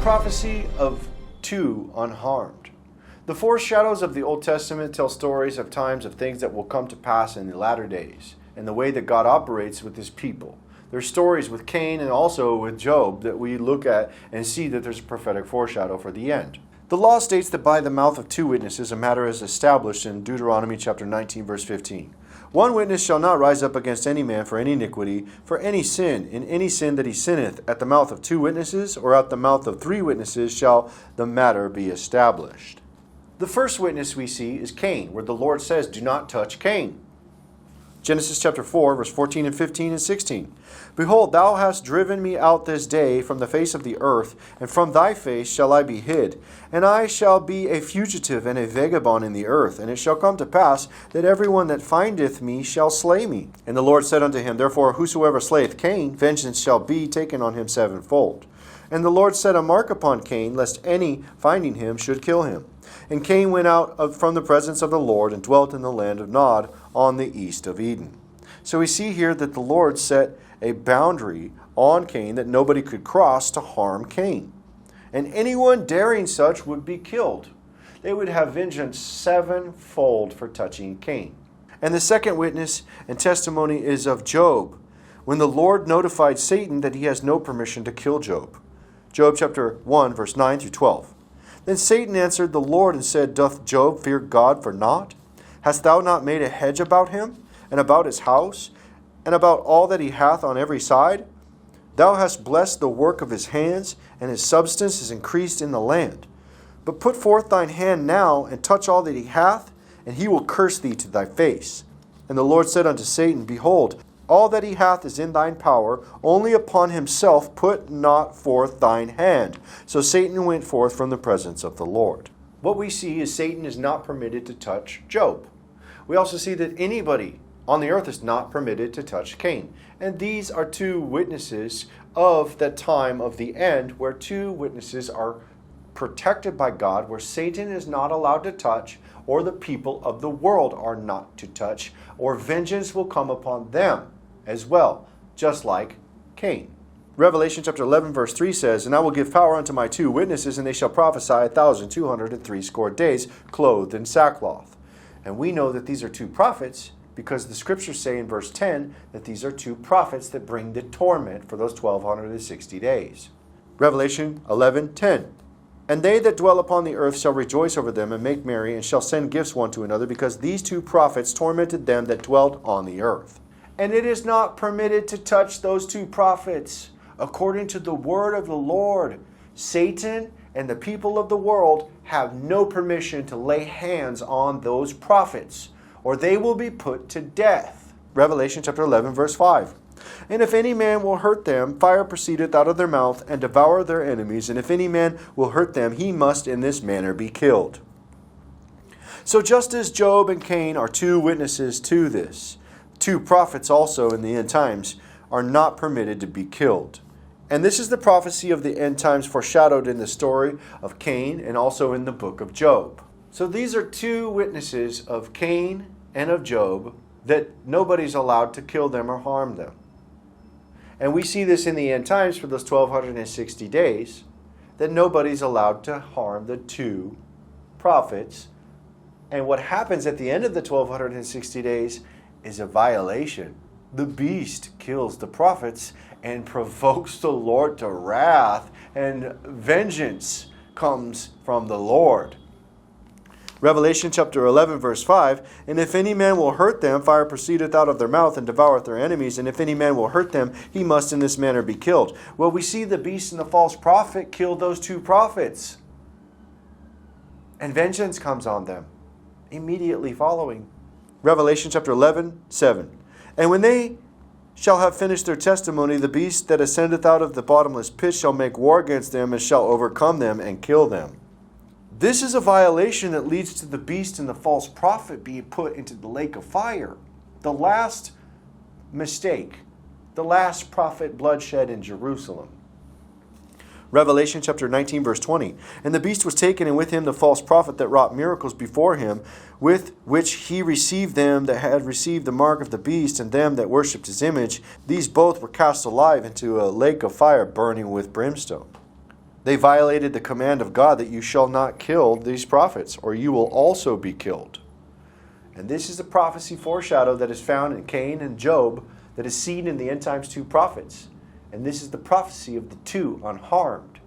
prophecy of two unharmed. The foreshadows of the Old Testament tell stories of times of things that will come to pass in the latter days, and the way that God operates with his people. There's stories with Cain and also with Job that we look at and see that there's a prophetic foreshadow for the end. The law states that by the mouth of two witnesses a matter is established in Deuteronomy chapter 19, verse 15. One witness shall not rise up against any man for any iniquity, for any sin, in any sin that he sinneth. At the mouth of two witnesses, or at the mouth of three witnesses, shall the matter be established. The first witness we see is Cain, where the Lord says, do not touch Cain. Genesis chapter 4, verse 14 and 15 and 16. Behold, thou hast driven me out this day from the face of the earth, and from thy face shall I be hid. And I shall be a fugitive and a vagabond in the earth. And it shall come to pass that every one that findeth me shall slay me. And the Lord said unto him, Therefore whosoever slayeth Cain, vengeance shall be taken on him sevenfold. And the Lord set a mark upon Cain, lest any finding him should kill him. And Cain went out from the presence of the Lord and dwelt in the land of Nod on the east of Eden. So we see here that the Lord set a boundary on Cain that nobody could cross to harm Cain. And anyone daring such would be killed. They would have vengeance sevenfold for touching Cain. And the second witness and testimony is of Job, when the Lord notified Satan that he has no permission to kill Job. Job chapter 1, verse 9 through 12. Then Satan answered the Lord and said, Doth Job fear God for naught? Hast thou not made a hedge about him, and about his house, and about all that he hath on every side? Thou hast blessed the work of his hands, and his substance is increased in the land. But put forth thine hand now, and touch all that he hath, and he will curse thee to thy face. And the Lord said unto Satan, Behold, all that he hath is in thine power, only upon himself put not forth thine hand. So Satan went forth from the presence of the Lord. What we see is Satan is not permitted to touch Job. We also see that anybody on the earth is not permitted to touch Cain. And these are two witnesses of the time of the end, where two witnesses are protected by God, where Satan is not allowed to touch, or the people of the world are not to touch, or vengeance will come upon them as well, just like Cain. Revelation chapter 11 verse 3 says, And I will give power unto my two witnesses, and they shall prophesy 1,260 days, clothed in sackcloth. And we know that these are two prophets, because the scriptures say in verse 10 that these are two prophets that bring the torment for those 1,260 days. Revelation 11:10. And they that dwell upon the earth shall rejoice over them, and make merry, and shall send gifts one to another, because these two prophets tormented them that dwelt on the earth. And it is not permitted to touch those two prophets. According to the word of the Lord, Satan and the people of the world have no permission to lay hands on those prophets, or they will be put to death. Revelation chapter 11, verse 5. And if any man will hurt them, fire proceedeth out of their mouth, and devour their enemies. And if any man will hurt them, he must in this manner be killed. So just as Job and Cain are two witnesses to this, two prophets also in the end times are not permitted to be killed. And this is the prophecy of the end times foreshadowed in the story of Cain and also in the book of Job. So these are two witnesses of Cain and of Job that nobody's allowed to kill them or harm them. And we see this in the end times for those 1,260 days, that nobody's allowed to harm the two prophets. And what happens at the end of the 1,260 days is a violation. The beast kills the prophets and provokes the Lord to wrath, and vengeance comes from the Lord. Revelation chapter 11 verse 5, And if any man will hurt them, fire proceedeth out of their mouth, and devoureth their enemies. And if any man will hurt them, he must in this manner be killed. Well, we see the beast and the false prophet kill those two prophets, and vengeance comes on them immediately following. Revelation chapter 11, 7. And when they shall have finished their testimony, the beast that ascendeth out of the bottomless pit shall make war against them, and shall overcome them, and kill them. This is a violation that leads to the beast and the false prophet being put into the lake of fire. The last mistake, the last prophet bloodshed in Jerusalem. Revelation chapter 19 verse 20. And the beast was taken, and with him the false prophet that wrought miracles before him, with which he received them that had received the mark of the beast, and them that worshipped his image. These both were cast alive into a lake of fire burning with brimstone. They violated the command of God that you shall not kill these prophets, or you will also be killed. And this is the prophecy foreshadow that is found in Cain and Job that is seen in the end times 2 prophets. And this is the prophecy of the 2 unharmed.